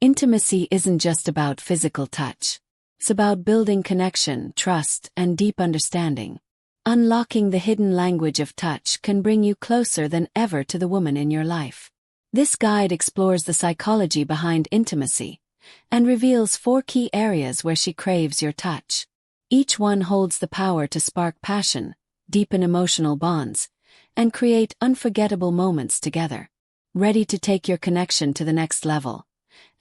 Intimacy isn't just about physical touch. It's about building connection, trust, and deep understanding. Unlocking the hidden language of touch can bring you closer than ever to the woman in your life. This guide explores the psychology behind intimacy and reveals 4 key areas where she craves your touch. Each one holds the power to spark passion, deepen emotional bonds, and create unforgettable moments together. Ready to take your connection to the next level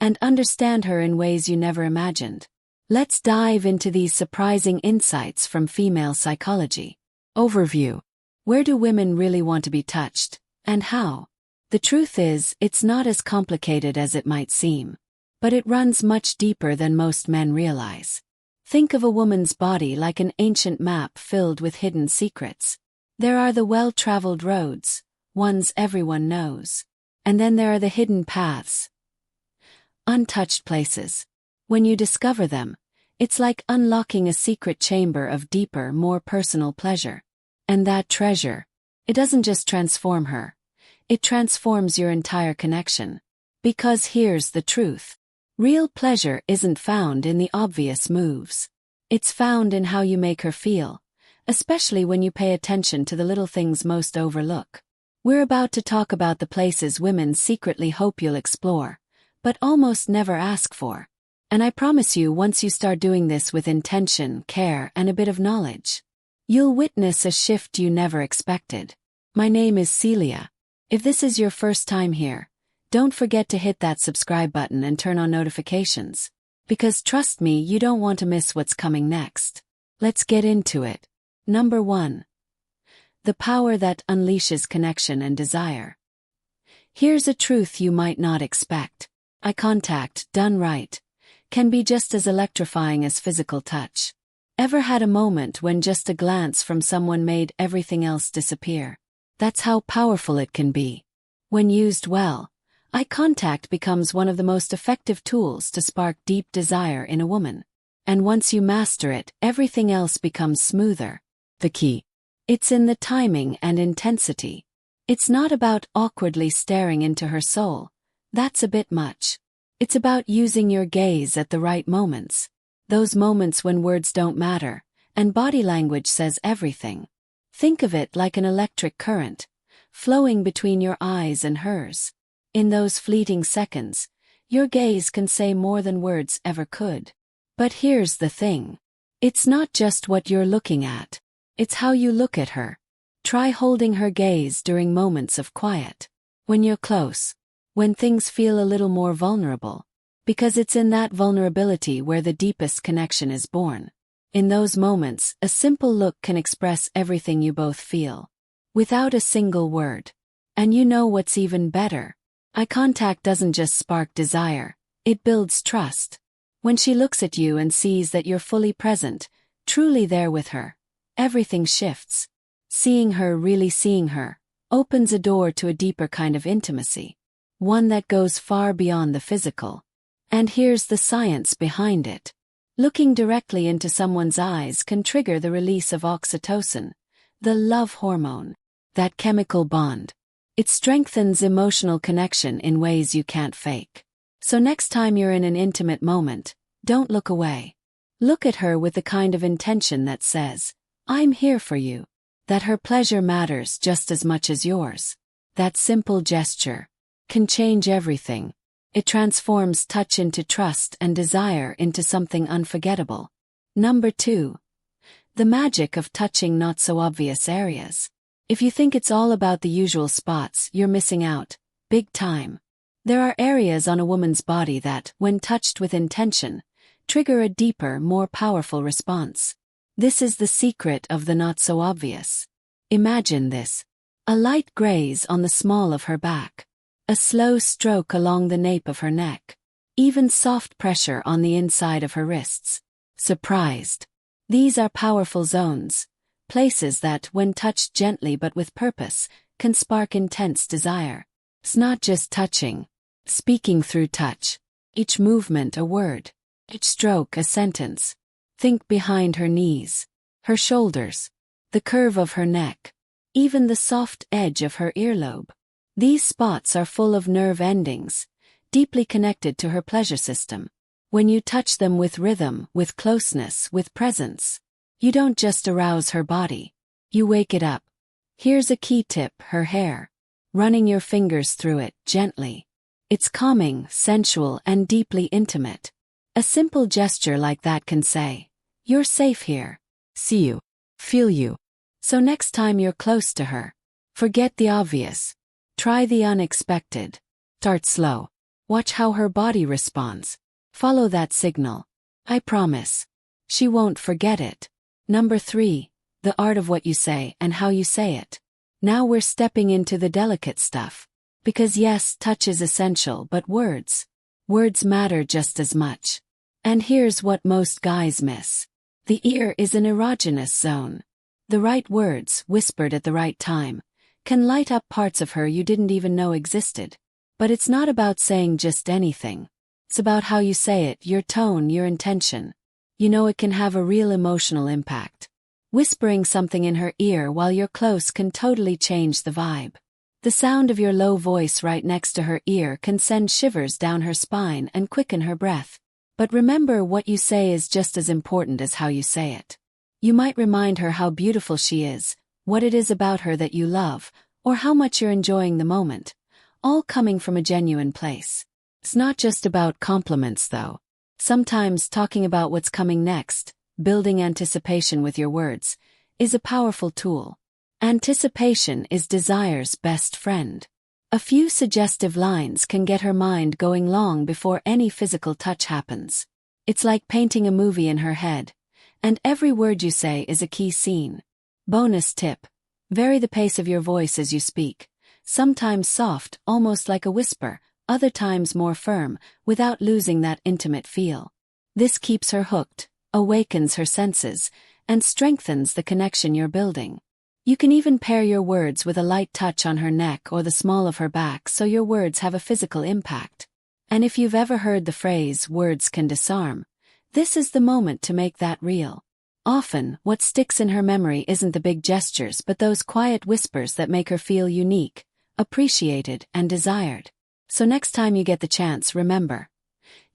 and understand her in ways you never imagined? Let's dive into these surprising insights from female psychology. Overview. Where do women really want to be touched, and how? The truth is, it's not as complicated as it might seem, but it runs much deeper than most men realize. Think of a woman's body like an ancient map filled with hidden secrets. There are the well-traveled roads, ones everyone knows. And then there are the hidden paths, untouched places. When you discover them, it's like unlocking a secret chamber of deeper, more personal pleasure. And that treasure, it doesn't just transform her, it transforms your entire connection. Because here's the truth. Real pleasure isn't found in the obvious moves. It's found in how you make her feel, especially when you pay attention to the little things most overlook. We're about to talk about the places women secretly hope you'll explore, but almost never ask for. And I promise you, once you start doing this with intention, care, and a bit of knowledge, you'll witness a shift you never expected. My name is Celia. If this is your first time here, don't forget to hit that subscribe button and turn on notifications. Because trust me, you don't want to miss what's coming next. Let's get into it. Number 1. The power that unleashes connection and desire. Here's a truth you might not expect. Eye contact, done right, can be just as electrifying as physical touch. Ever had a moment when just a glance from someone made everything else disappear? That's how powerful it can be. When used well, eye contact becomes one of the most effective tools to spark deep desire in a woman. And once you master it, everything else becomes smoother. The key. It's in the timing and intensity. It's not about awkwardly staring into her soul. That's a bit much. It's about using your gaze at the right moments. Those moments when words don't matter, and body language says everything. Think of it like an electric current, flowing between your eyes and hers. In those fleeting seconds, your gaze can say more than words ever could. But here's the thing. It's not just what you're looking at. It's how you look at her. Try holding her gaze during moments of quiet. When you're close. When things feel a little more vulnerable. Because it's in that vulnerability where the deepest connection is born. In those moments, a simple look can express everything you both feel, without a single word. And you know what's even better? Eye contact doesn't just spark desire, it builds trust. When she looks at you and sees that you're fully present, truly there with her, everything shifts. Seeing her, really seeing her, opens a door to a deeper kind of intimacy. One that goes far beyond the physical. And here's the science behind it. Looking directly into someone's eyes can trigger the release of oxytocin, the love hormone, that chemical bond. It strengthens emotional connection in ways you can't fake. So next time you're in an intimate moment, don't look away. Look at her with the kind of intention that says, I'm here for you. That her pleasure matters just as much as yours. That simple gesture can change everything. It transforms touch into trust and desire into something unforgettable. Number 2. The magic of touching not so obvious areas. If you think it's all about the usual spots, you're missing out, big time. There are areas on a woman's body that, when touched with intention, trigger a deeper, more powerful response. This is the secret of the not so obvious. Imagine this. A light graze on the small of her back. A slow stroke along the nape of her neck. Even soft pressure on the inside of her wrists. Surprised. These are powerful zones. Places that, when touched gently but with purpose, can spark intense desire. It's not just touching. Speaking through touch. Each movement a word. Each stroke a sentence. Think behind her knees. Her shoulders. The curve of her neck. Even the soft edge of her earlobe. These spots are full of nerve endings, deeply connected to her pleasure system. When you touch them with rhythm, with closeness, with presence, you don't just arouse her body. You wake it up. Here's a key tip: her hair. Running your fingers through it, gently. It's calming, sensual, and deeply intimate. A simple gesture like that can say, "You're safe here. See you. Feel you." So next time you're close to her, forget the obvious. Try the unexpected. Start slow. Watch how her body responds. Follow that signal. I promise, she won't forget it. Number 3. The art of what you say and how you say it. Now we're stepping into the delicate stuff. Because yes, touch is essential, but words matter just as much. And here's what most guys miss. The ear is an erogenous zone. The right words, whispered at the right time, can light up parts of her you didn't even know existed. But it's not about saying just anything. It's about how you say it, your tone, your intention. You know, it can have a real emotional impact. Whispering something in her ear while you're close can totally change the vibe. The sound of your low voice right next to her ear can send shivers down her spine and quicken her breath. But remember, what you say is just as important as how you say it. You might remind her how beautiful she is, what it is about her that you love, or how much you're enjoying the moment, all coming from a genuine place. It's not just about compliments, though. Sometimes talking about what's coming next, building anticipation with your words, is a powerful tool. Anticipation is desire's best friend. A few suggestive lines can get her mind going long before any physical touch happens. It's like painting a movie in her head, and every word you say is a key scene. Bonus tip: vary the pace of your voice as you speak. Sometimes soft, almost like a whisper, other times more firm, without losing that intimate feel. This keeps her hooked, awakens her senses, and strengthens the connection you're building. You can even pair your words with a light touch on her neck or the small of her back so your words have a physical impact. And if you've ever heard the phrase, "words can disarm," this is the moment to make that real. Often, what sticks in her memory isn't the big gestures but those quiet whispers that make her feel unique, appreciated, and desired. So next time you get the chance, remember,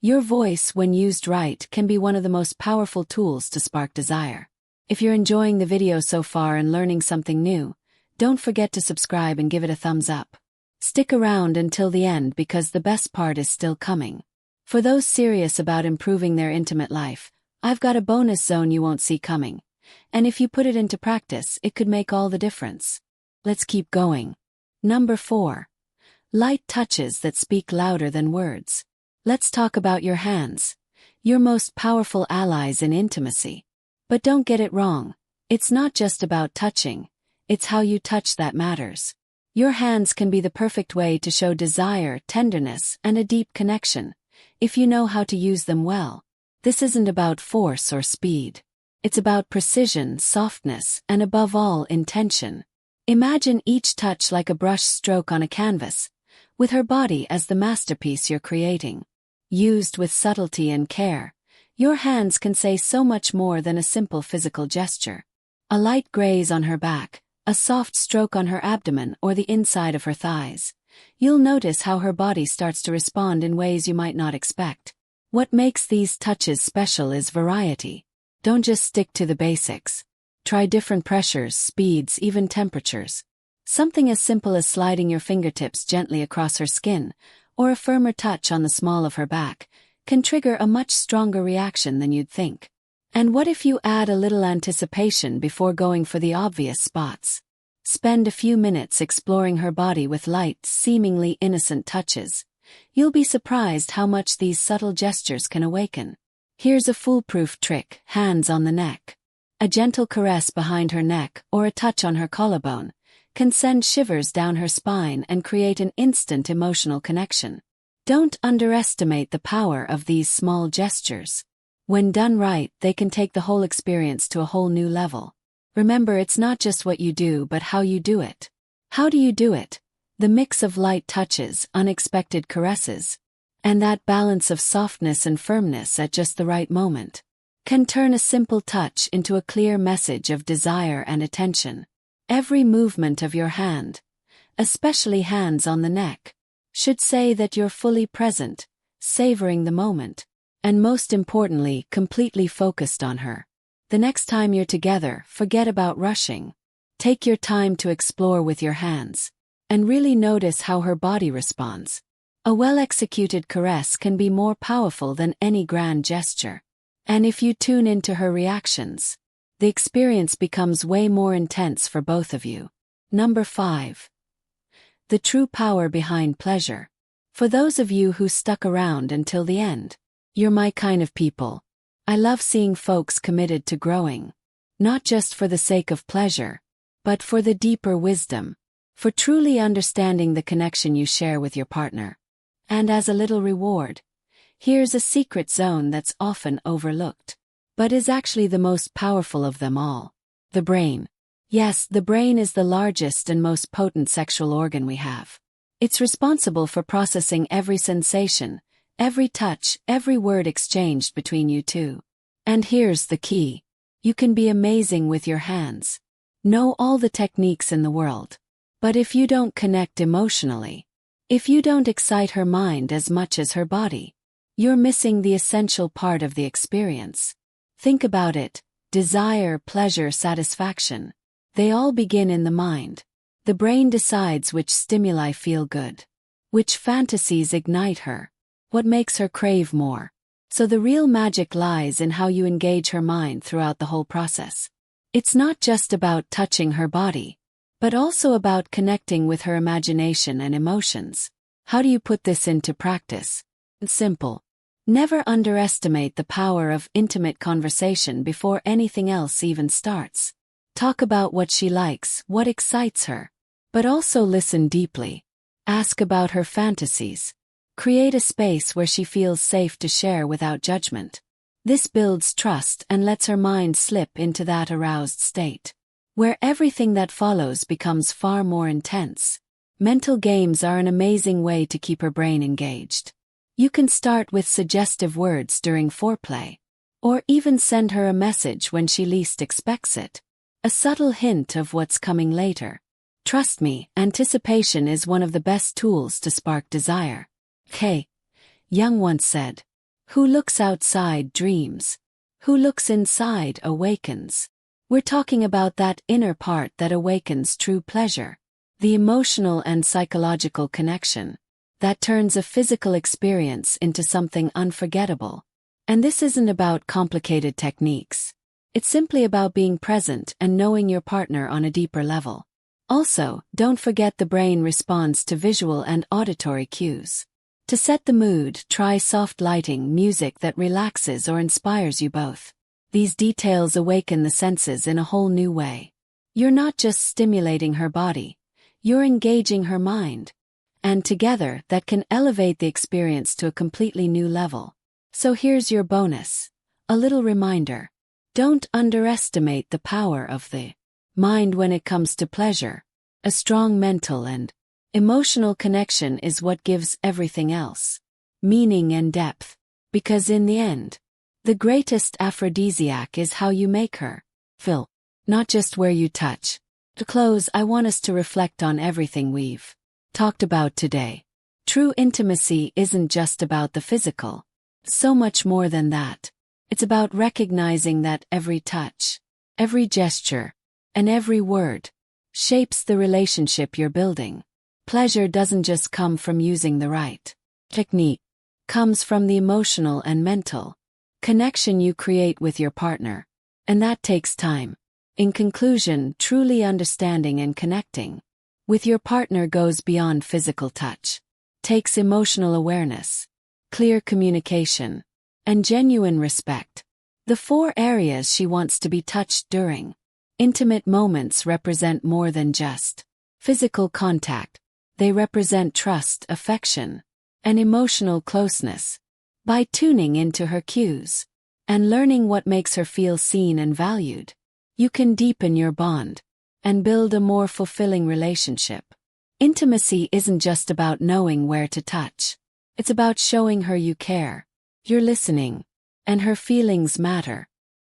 your voice, when used right, can be one of the most powerful tools to spark desire. If you're enjoying the video so far and learning something new, don't forget to subscribe and give it a thumbs up. Stick around until the end because the best part is still coming. For those serious about improving their intimate life, I've got a bonus zone you won't see coming. And if you put it into practice, it could make all the difference. Let's keep going. Number 4. Light touches that speak louder than words. Let's talk about your hands. Your most powerful allies in intimacy. But don't get it wrong. It's not just about touching. It's how you touch that matters. Your hands can be the perfect way to show desire, tenderness, and a deep connection, if you know how to use them well. This isn't about force or speed. It's about precision, softness, and above all, intention. Imagine each touch like a brush stroke on a canvas, with her body as the masterpiece you're creating. Used with subtlety and care, your hands can say so much more than a simple physical gesture. A light graze on her back, a soft stroke on her abdomen or the inside of her thighs. You'll notice how her body starts to respond in ways you might not expect. What makes these touches special is variety. Don't just stick to the basics. Try different pressures, speeds, even temperatures. Something as simple as sliding your fingertips gently across her skin, or a firmer touch on the small of her back, can trigger a much stronger reaction than you'd think. And what if you add a little anticipation before going for the obvious spots? Spend a few minutes exploring her body with light, seemingly innocent touches. You'll be surprised how much these subtle gestures can awaken. Here's a foolproof trick: hands on the neck. A gentle caress behind her neck or a touch on her collarbone can send shivers down her spine and create an instant emotional connection. Don't underestimate the power of these small gestures. When done right, they can take the whole experience to a whole new level. Remember, it's not just what you do but how you do it. How do you do it? The mix of light touches, unexpected caresses, and that balance of softness and firmness at just the right moment can turn a simple touch into a clear message of desire and attention. Every movement of your hand, especially hands on the neck, should say that you're fully present, savoring the moment, and most importantly, completely focused on her. The next time you're together, forget about rushing. Take your time to explore with your hands, and really notice how her body responds. A well-executed caress can be more powerful than any grand gesture. And if you tune into her reactions, the experience becomes way more intense for both of you. Number 5. The true power behind pleasure. For those of you who stuck around until the end, you're my kind of people. I love seeing folks committed to growing, not just for the sake of pleasure, but for the deeper wisdom, for truly understanding the connection you share with your partner. And as a little reward, here's a secret zone that's often overlooked, but is actually the most powerful of them all: the brain. Yes, the brain is the largest and most potent sexual organ we have. It's responsible for processing every sensation, every touch, every word exchanged between you two. And here's the key: you can be amazing with your hands, know all the techniques in the world, but if you don't connect emotionally, if you don't excite her mind as much as her body, you're missing the essential part of the experience. Think about it: desire, pleasure, satisfaction. They all begin in the mind. The brain decides which stimuli feel good, which fantasies ignite her, what makes her crave more. So the real magic lies in how you engage her mind throughout the whole process. It's not just about touching her body, but also about connecting with her imagination and emotions. How do you put this into practice? It's simple. Never underestimate the power of intimate conversation before anything else even starts. Talk about what she likes, what excites her, but also listen deeply. Ask about her fantasies. Create a space where she feels safe to share without judgment. This builds trust and lets her mind slip into that aroused state, where everything that follows becomes far more intense. Mental games are an amazing way to keep her brain engaged. You can start with suggestive words during foreplay, or even send her a message when she least expects it. A subtle hint of what's coming later. Trust me, anticipation is one of the best tools to spark desire. Jung once said, "Who looks outside dreams. Who looks inside awakens." We're talking about that inner part that awakens true pleasure. The emotional and psychological connection that turns a physical experience into something unforgettable. And this isn't about complicated techniques. It's simply about being present and knowing your partner on a deeper level. Also, don't forget the brain responds to visual and auditory cues. To set the mood, try soft lighting, music that relaxes or inspires you both. These details awaken the senses in a whole new way. You're not just stimulating her body, you're engaging her mind. And together, that can elevate the experience to a completely new level. So here's your bonus. A little reminder. Don't underestimate the power of the mind when it comes to pleasure. A strong mental and emotional connection is what gives everything else meaning and depth. Because in the end, the greatest aphrodisiac is how you make her feel, not just where you touch. To close, I want us to reflect on everything we've talked about today. True intimacy isn't just about the physical. So much more than that. It's about recognizing that every touch, every gesture, and every word shapes the relationship you're building. Pleasure doesn't just come from using the right technique. It comes from the emotional and mental connection you create with your partner. And that takes time. In conclusion, truly understanding and connecting with your partner goes beyond physical touch. Takes emotional awareness, clear communication, and genuine respect. The 4 areas she wants to be touched during intimate moments represent more than just physical contact. They represent trust, affection, and emotional closeness. By tuning into her cues and learning what makes her feel seen and valued, you can deepen your bond and build a more fulfilling relationship. Intimacy isn't just about knowing where to touch. It's about showing her you care, you're listening, and her feelings matter.